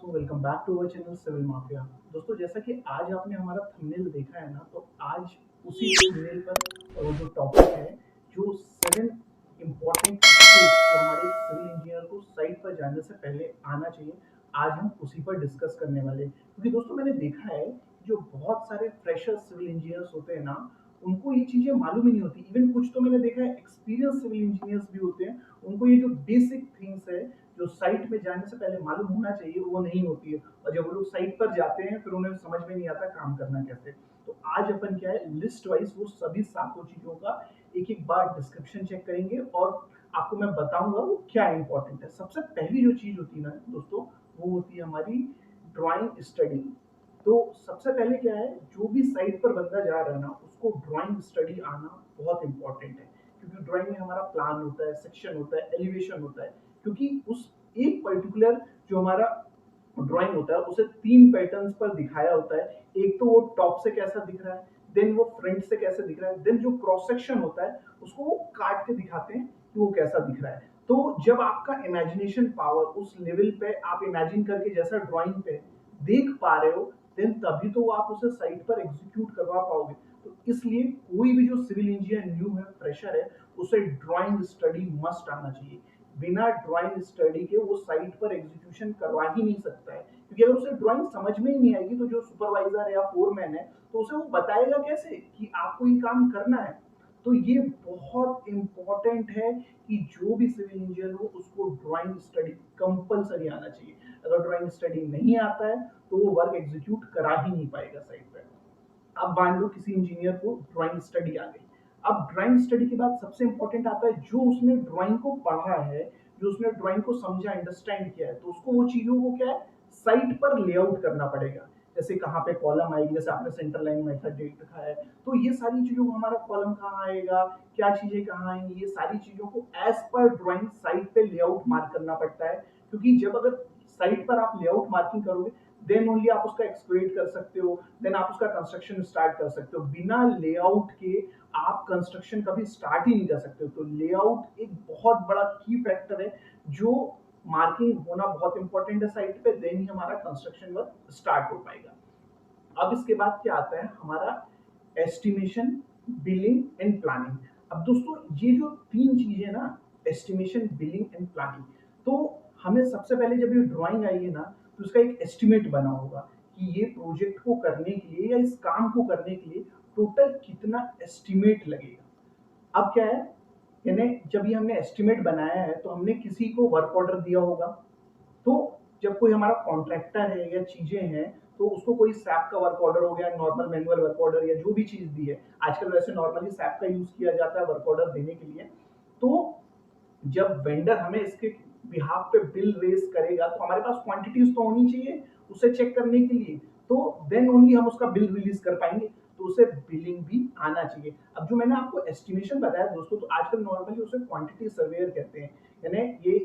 दोस्तों welcome back to our channel civil mafia. दोस्तों जैसा कि आज आपने हमारा थंबनेल देखा है ना, तो आज उसी थंबनेल पर जो टॉपिक है, जो 7 इम्पोर्टेंट स्किल्स जो हमारे एक सिविल इंजीनियर को साइट पर जाने से पहले आना चाहिए, आज हम उसी पर डिस्कस करने वाले हैं। क्योंकि दोस्तों मैंने देखा है जो बहुत सारे फ्रेशर सिविल इंजीनियर्स होते हैं ना, उनको ये चीजें मालूम ही नहीं होती। इवन कुछ तो मैंने देखा है एक्सपीरियंस सिविल इंजीनियर्स भी होते हैं, उनको ये जो बेसिक थिंग्स है जो साइट में जाने से पहले मालूम होना चाहिए वो नहीं होती है। और जब वो लोग साइट पर जाते हैं फिर उन्हें समझ में नहीं आता काम करना कैसे। तो आज अपन क्या है, लिस्ट वाइज वो सभी सातों चीजों का एक एक बार डिस्क्रिप्शन चेक करेंगे और आपको मैं बताऊंगा वो क्या इंपॉर्टेंट है। सबसे पहली जो चीज होती है ना दोस्तों, वो होती है हमारी ड्राइंग स्टडी। तो सबसे पहले क्या है, जो भी साइट पर बंदा जा रहा है ना, उसको ड्राइंग स्टडी आना बहुत इंपॉर्टेंट है। क्योंकि ड्राइंग में हमारा प्लान होता है, सेक्शन होता है, एलिवेशन होता है। क्योंकि उस एक पर्टिकुलर जो हमारा ड्राइंग होता है उसे 3 पैटर्न्स पर दिखाया होता है। एक तो वो टॉप से कैसा दिख रहा है, देन वो फ्रंट से कैसे दिख रहा है, देन जो क्रॉस सेक्शन होता है उसको वो काट के दिखाते हैं कि वो कैसा दिख रहा है। तो जब आपका इमेजिनेशन पावर उस लेवल पे आप इमेजिन करके जैसा ड्राइंग पे देख पा रहे हो, देन तभी तो आप उसे साइट पर एग्जीक्यूट करवा पाओगे। तो इसलिए कोई भी जो सिविल इंजीनियर न्यू है, फ्रेशर है, उसे ड्राइंग स्टडी मस्ट आना चाहिए। बिना ड्राइंग स्टडी के वो साइट पर एग्जीक्यूशन करवा ही नहीं सकता है। क्योंकि अगर उसे ड्राइंग समझ में ही नहीं आएगी तो जो सुपरवाइजर या फोरमैन है तो उसे वो बताएगा कैसे कि आपको ये काम करना है। तो ये बहुत इंपॉर्टेंट है कि जो भी सिविल इंजीनियर हो उसको ड्राइंग स्टडी कंपलसरी आना चाहिए। अगर ड्राइंग स्टडी नहीं आता है तो वो वर्क एग्जीक्यूट करा ही नहीं पाएगा साइट पर। अब मान लो किसी इंजीनियर को ड्राइंग स्टडी आ गई। अब ड्राइंग स्टडी के बाद सबसे इंपॉर्टेंट आता है जो उसने ड्राइंग को पढ़ा है, जो उसने ड्राइंग को समझा, अंडरस्टैंड किया है, तो उसको वो चीजों को क्या है, साइट पर लेआउट करना पड़ेगा। जैसे कहाँ पे कॉलम आएगी, जैसे आपने सेंटर लाइन मेथड देख रखा है, तो ये सारी चीजों को हमारा कॉलम कहाँ आएगा, क्या चीजें कहाँ आएंगी, ये सारी चीजों को एज पर ड्राइंग साइट पे लेआउट मार्क करना पड़ता है। क्योंकि जब अगर साइट पर आप लेआउट मार्किंग करोगे, देन ओनली आप उसका एक्सक्वेट कर सकते हो, देन आप उसका कंस्ट्रक्शन स्टार्ट कर सकते हो। बिना लेआउट के आप कंस्ट्रक्शन कभी स्टार्ट ही नहीं कर सकते हो। तो लेआउट एक बहुत बड़ा की फैक्टर है, जो मार्किंग होना बहुत इंपॉर्टेंट है साइट पे, देन ही हमारा कंस्ट्रक्शन वर्क स्टार्ट हो पाएगा। अब इसके बाद क्या आता है हमारा एस्टिमेशन, बिलिंग एंड प्लानिंग। अब दोस्तों ये जो 3 चीजें ना, एस्टिमेशन, बिलिंग एंड प्लानिंग, तो हमें सबसे पहले जब ये ड्राइंग आई है ना, तो उसका एक एस्टिमेट बना होगा कि ये प्रोजेक्ट को करने के लिए या इस काम को करने के लिए टोटल कितना एस्टिमेट लगेगा। अब क्या है, यानी जब ये हमने एस्टिमेट बनाया है तो हमने किसी को वर्क ऑर्डर दिया होगा। तो जब कोई हमारा कॉन्ट्रैक्टर है या चीजें हैं, तो उसको कोई सैप का वर्क ऑर्डर हो गया, नॉर्मल मैनुअल वर्क ऑर्डर या जो भी चीज दी है, आजकल वैसे नॉर्मली सैप का यूज किया जाता है वर्क ऑर्डर देने के लिए। तो जब वेंडर हमें इसके बिहाफ पे बिल रेज करेगा तो हमारे पास क्वांटिटीज तो होनी चाहिए उसे चेक करने के लिए। तो देन ओनली हम उसका बिल रिलीज कर पाएंगे। तो उसे बिलिंग भी आना चाहिए। अब जो मैंने आपको एस्टिमेशन बताया दोस्तों, तो आजकल नॉर्मली उसे क्वांटिटी सर्वेयर कहते हैं। यानी ये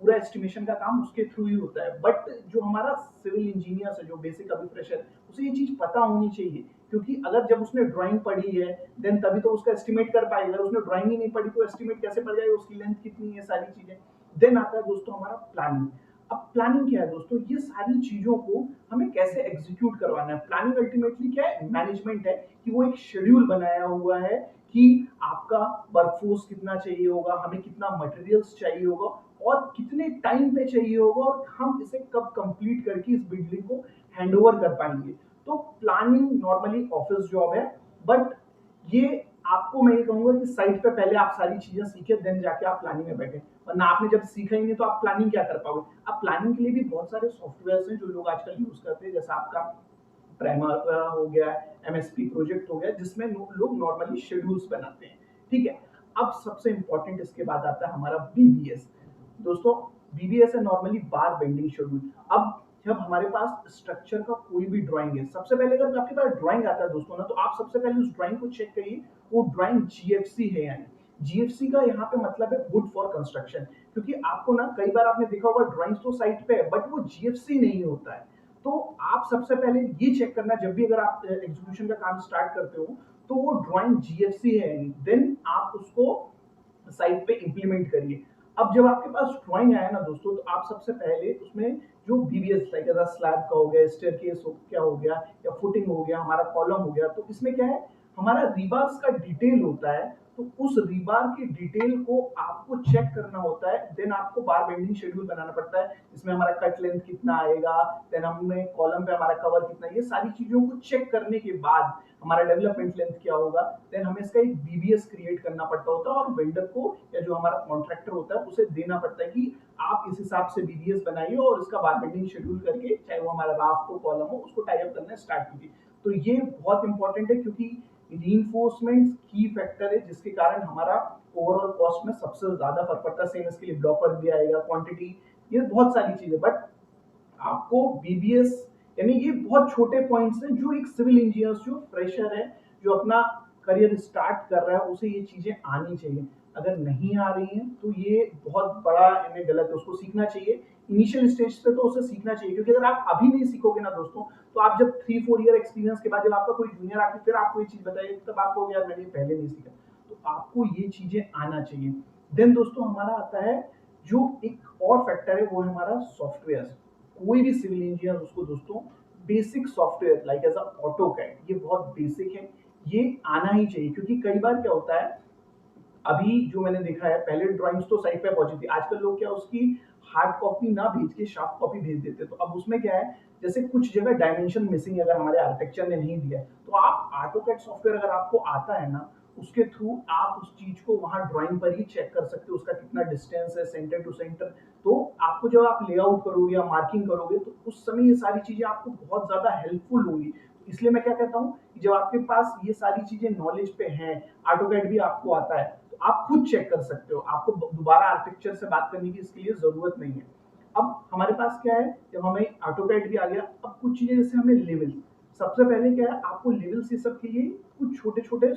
पूरा एस्टिमेशन का काम उसके थ्रू ही होता है। बट जो हमारा सिविल इंजीनियर है, जो बेसिक अभी फ्रेशर, उसे ये चीज पता होनी चाहिए। क्योंकि अगर जब उसने ड्राइंग पढ़ी है, देन तभी तो उसका एस्टिमेट कर पाएगा। अगर उसने ड्राइंग ही नहीं पढ़ी तो एस्टिमेट कैसे पड़ जाएगा, उसकी लेंथ कितनी है, सारी चीजें। देन आता है दोस्तों हमारा प्लानिंग। अब प्लानिंग क्या है दोस्तों, ये सारी चीजों को हमें कैसे एग्जीक्यूट करवाना है। प्लानिंग अल्टीमेटली क्या है, मैनेजमेंट है। कि वो एक शेड्यूल बनाया हुआ है कि आपका वर्कफोर्स कितना चाहिए होगा, हमें कितना मटेरियल्स चाहिए होगा और कितने टाइम पे चाहिए होगा, और हम इसे कब कंप्लीट करके इस बिल्डिंग को हैंडओवर कर पाएंगे। तो प्लानिंग नॉर्मली ऑफिस जॉब है। बट ये आपको मैं ये कहूंगा कि साइट पे पहले आप सारी चीजें सीखे, देन जाके आप प्लानिंग में बैठे। वरना आपने जब सीखा ही नहीं तो आप प्लानिंग क्या कर पाओगे। अब प्लानिंग के लिए भी बहुत सारे सॉफ्टवेयर हैं जो लोग आजकल यूज करते हैं। जैसा आपका प्राइमर हो गया, एमएसपी प्रोजेक्ट हो गया, जिसमें लोग नॉर्मली शेड्यूल्स बनाते हैं। ठीक है। अब सबसे इंपॉर्टेंट इसके बाद आता है हमारा बीबीएस। दोस्तों बीबीएस है नॉर्मली बार बेंडिंग शेड्यूल। अब जब हमारे पास स्ट्रक्चर का कोई भी ड्राइंग है, सबसे पहले अगर आपके पास ड्राइंग आता है दोस्तों ना, तो आप सबसे पहले उस ड्राइंग को चेक करिए वो ड्राइंग जीएफसी है या नहीं। जीएफसी का यहाँ पे मतलब है गुड फॉर कंस्ट्रक्शन। क्योंकि आपको ना कई बार आपने देखा होगा ड्राइंग्स तो साइट पे है बट वो जीएफसी नहीं होता है। तो आप सबसे पहले ये चेक करना, जब भी अगर आप एग्जीक्यूशन का काम स्टार्ट करते हो, तो वो ड्राइंग जीएफसी है, देन आप उसको साइट पे इंप्लीमेंट करिए। अब जब आपके पास ड्राइंग आया ना दोस्तों, तो आप सबसे पहले उसमें जो बीबीएस लाइक स्लैब का हो गया, स्टेयरकेस क्या हो गया, या फुटिंग हो गया, हमारा कॉलम हो गया, तो इसमें क्या है, हमारा रिबार्स का डिटेल होता है। तो उस रिबार की डिटेल को आपको चेक करना होता है, देन आपको बार बेंडिंग शेड्यूल बनाना पड़ता है। इसमें हमारा कट लेंथ कितना आएगा, देन हमें कॉलम पे हमारा कवर कितना, ये सारी चीजों को चेक करने के बाद हमारा डेवलपमेंट लेंथ क्या होगा, देन हमें इसका एक बीबीएस क्रिएट करना पड़ता होता है, और वेंडर को या जो हमारा कॉन्ट्रैक्टर होता है उसे देना पड़ता है कि आप इस हिसाब से बीबीएस बनाइए और इसका बार बेंडिंग शेड्यूल करके, चाहे वो हमारा राफ्ट हो, कॉलम हो, उसको टाई अप करना स्टार्ट कीजिए। तो ये बहुत इंपॉर्टेंट है, क्योंकि रीइंफोर्समेंट की फैक्टर है जिसके कारण हमारा ओवरऑल कॉस्ट में सबसे ज्यादा फर्क पड़ता है। सेम इसके लिए ब्लॉकर भी आएगा, क्वांटिटी, ये बहुत सारी चीजें, बट आपको बीबीएस, यानी ये बहुत छोटे पॉइंट्स हैं जो एक सिविल इंजीनियर जो फ्रेशर है, जो अपना करियर स्टार्ट कर रहा है, उसे ये चीजें आनी चाहिए। अगर नहीं आ रही हैं तो ये बहुत बड़ा इन्हें गलत है, उसको सीखना चाहिए। इनिशियल स्टेज पे तो उसे सीखना चाहिए, क्योंकि अगर आप अभी नहीं सीखोगे ना दोस्तों, तो आप जब 3-4 ईयर एक्सपीरियंस के बाद जब आपका कोई जूनियर आके फिर आपको ये चीज बताएगा, तब आप कहोगे यार मैंने पहले नहीं सीखा। तो आपको ये चीजें आना चाहिए। देन दोस्तों हमारा आता है जो एक और फैक्टर है, वो है हमारा सॉफ्टवेयर। कोई भी सिविल इंजीनियर उसको दोस्तों basic software like as AutoCAD, ये बहुत बेसिक है, ये आना ही चाहिए। क्योंकि कई बार क्या होता है, अभी जो मैंने देखा है, पहले ड्राइंग्स तो साइट पे पहुंची थी, आजकल लोग क्या उसकी हार्ड कॉपी ना भेज के सॉफ्ट कॉपी भेज देते हैं। तो अब उसमें क्या है, जैसे कुछ जगह डायमेंशन मिसिंग है, अगर हमारे आर्किटेक्चर ने नहीं दिया है, तो आप ऑटोकैड सॉफ्टवेयर अगर आपको आता है ना, उसके थ्रू आप उस चीज को वहां ड्राइंग पर ही चेक कर सकते हो, उसका कितना डिस्टेंस है सेंटर टू सेंटर। तो आपको जब आप लेआउट करोगे या मार्किंग करोगे, तो उस समय ये सारी चीजें आपको बहुत ज्यादा हेल्पफुल होंगी। इसलिए मैं क्या कहता हूँ कि जब आपके पास ये सारी चीजें नॉलेज पे हैं, ऑटोकैड भी आपको आता है, तो आप खुद चेक कर सकते हो, आपको दोबारा आर्किटेक्चर से बात करने की इसके लिए जरूरत नहीं है। अब हमारे पास क्या है, जब हमें ऑटोकैड भी आ गया, अब कुछ चीजें जैसे हमें लेवल, सबसे पहले क्या है, आपको लेवल से सब के लिए कुछ छोटे छोटे,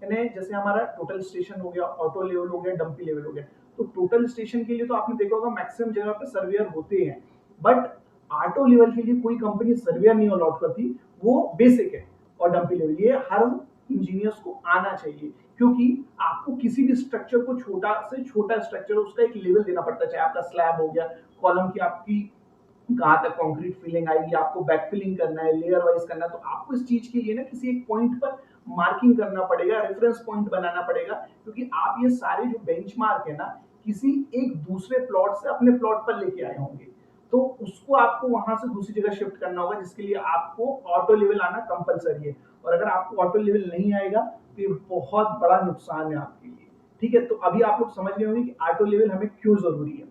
यानी जैसे हमारा टोटल स्टेशन हो गया, ऑटो लेवल हो गया, डंपी लेवल हो गया। तो टोटल स्टेशन के लिए तो आपने देखा होगा मैक्सिमम जगह पे सर्वेयर होते हैं, बट ऑटो लेवल के लिए कोई कंपनी सर्वेयर नहीं अलॉट करती, वो बेसिक है। और डंपी लेवल ये हर इंजीनियर्स को आना चाहिए, क्योंकि आपको किसी भी स्ट्रक्चर को, छोटा से छोटा स्ट्रक्चर उसका एक लेवल देना पड़ता है, चाहे आपका स्लैब हो गया, कॉलम की आपकी कहाँ तक कंक्रीट फिलिंग आएगी, आपको बैक फिलिंग करना है, लेयर वाइज करना है, तो आपको इस चीज के लिए ना किसी एक पॉइंट पर मार्किंग करना पड़ेगा, रेफरेंस पॉइंट बनाना पड़ेगा, क्योंकि आप ये सारे जो बेंचमार्क है ना, किसी एक दूसरे प्लॉट से अपने प्लॉट पर लेके आए होंगे, तो उसको आपको वहां से दूसरी जगह शिफ्ट करना होगा, जिसके लिए आपको ऑटो लेवल आना कंपलसरी है। और अगर आपको ऑटो लेवल नहीं आएगा तो ये बहुत बड़ा नुकसान है आपके लिए। ठीक है, तो अभी आप लोग समझ गए होंगे कि ऑटो लेवल हमें क्यों जरूरी है।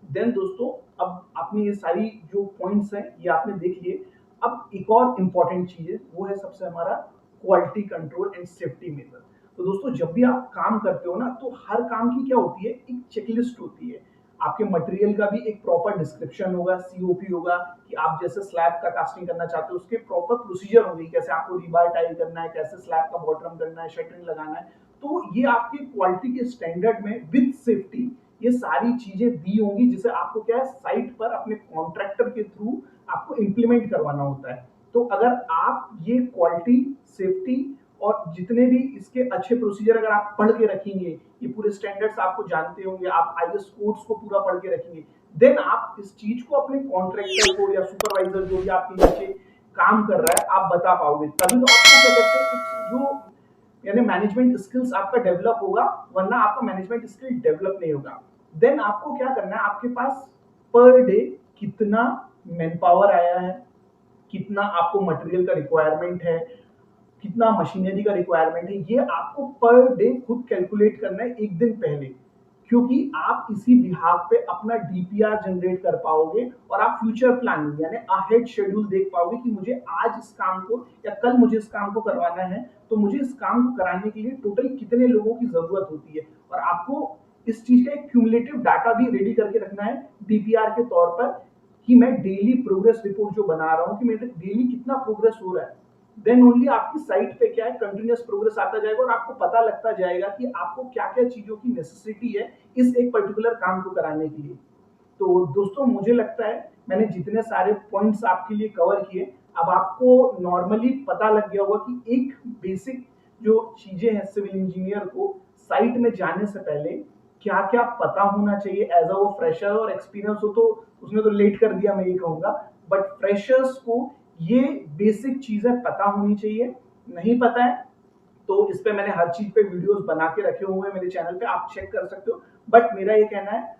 देन दोस्तों, अब आपने ये सारी जो पॉइंट्स हैं ये आपने देख लिए। अब एक और इंपॉर्टेंट चीज है, वो है सबसे हमारा quality control and safety major. तो दोस्तों जब भी आप काम करते हो ना, तो हर काम की क्या होती है, एक चेकलिस्ट होती है। आपके मटेरियल का भी एक प्रॉपर डिस्क्रिप्शन होगा, सीओपी होगा, कि आप जैसे स्लैब का कास्टिंग करना चाहते हो उसके प्रॉपर प्रोसीजर होंगे, कैसे आपको रिबार टाई करना है, कैसे स्लैब का बॉटम करना है, शटरिंग लगाना है। तो ये आपके क्वालिटी के स्टैंडर्ड में विद सेफ्टी ये सारी चीजें दी होंगी, जिसे आपको क्या है, साइट पर अपने कॉन्ट्रैक्टर के थ्रू आपको इंप्लीमेंट करवाना होता है। तो अगर आप ये क्वालिटी, सेफ्टी और जितने भी इसके अच्छे प्रोसीजर अगर आप पढ़ के रखेंगे, ये पूरे स्टैंडर्ड्स आपको जानते होंगे, आप आईएस कोड्स को पूरा पढ़ के रखेंगे, देन आप इस चीज को अपने कॉन्ट्रैक्टर को या सुपरवाइजर जो भी आपके नीचे काम कर रहा है, आप बता पाओगे। तभी तो आपको क्या कहते हैं, जो यानी मैनेजमेंट स्किल्स आपका डेवलप होगा, वरना आपका मैनेजमेंट स्किल डेवलप नहीं होगा। देन आपको क्या करना है, आपके पास पर डे कितना मैन पावर आया है, कितना आपको मटेरियल का रिक्वायरमेंट है, कितना मशीनरी का रिक्वायरमेंट है, ये आपको पर डे खुद कैलकुलेट करना है एक दिन पहले। क्योंकि आप इसी बिहाफ पे अपना डीपीआर जनरेट कर पाओगे, और आप फ्यूचर प्लानिंग यानी अहेड शेड्यूल देख पाओगे कि मुझे आज इस काम को या कल मुझे इस काम को करवाना है, तो मुझे इस काम को कराने के लिए टोटल कितने लोगों की जरूरत होती है। और आपको इस चीज का एक क्यूमुलेटिव डाटा भी रेडी करके रखना है डीपीआर के तौर पर, कि मैं डेली प्रोग्रेस रिपोर्ट जो बना रहा हूँ, कि मेरे डेली कितना प्रोग्रेस हो रहा है। देन ओनली आपकी साइट पे क्या है, कंटिन्यूअस प्रोग्रेस आता जाएगा, और आपको पता लगता जाएगा कि आपको क्या क्या चीजों की नेसेसिटी है इस एक पर्टिकुलर काम को कराने के लिए। तो दोस्तों मुझे लगता है मैंने जितने सारे पॉइंट्स आपके लिए कवर किए, अब आपको नॉर्मली पता लग गया होगा कि एक बेसिक जो चीजें हैं सिविल इंजीनियर को साइट में जाने से पहले क्या क्या पता होना चाहिए एज अ वो फ्रेशर, और एक्सपीरियंस हो तो उसने तो लेट कर दिया मैं ये कहूंगा, बट फ्रेशर्स को ये बेसिक चीजें पता होनी चाहिए। नहीं पता है तो इस पे मैंने हर चीज पे वीडियोस बना के रखे हुए हैं मेरे चैनल पे, आप चेक कर सकते हो। बट मेरा ये कहना है,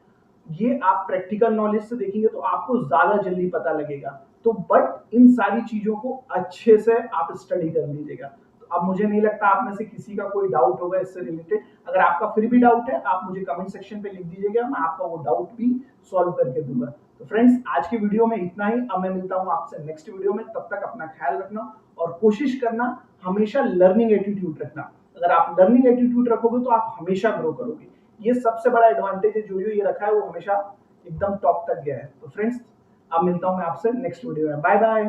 ये आप प्रैक्टिकल नॉलेज से देखेंगे तो आपको ज्यादा जल्दी पता लगेगा। तो बट इन सारी चीजों को अच्छे से आप स्टडी कर लीजिएगा। तो अब मुझे नहीं लगता आप में से किसी का कोई डाउट होगा इससे रिलेटेड। अगर आपका फिर भी डाउट है, आप मुझे कमेंट सेक्शन पे लिख दीजिएगा, मैं आपका वो डाउट भी सॉल्व करके दूंगा। तो फ्रेंड्स, आज की वीडियो में इतना ही। अब मैं मिलता हूँ आपसे नेक्स्ट वीडियो में। तब तक अपना ख्याल रखना और कोशिश करना हमेशा लर्निंग एटीट्यूड रखना। अगर आप लर्निंग एटीट्यूड रखोगे तो आप हमेशा ग्रो करोगे। ये सबसे बड़ा एडवांटेज है, जो जो ये रखा है वो हमेशा एकदम टॉप तक गया है। तो फ्रेंड्स, अब मिलता हूं मैं आपसे नेक्स्ट वीडियो में। Bye bye.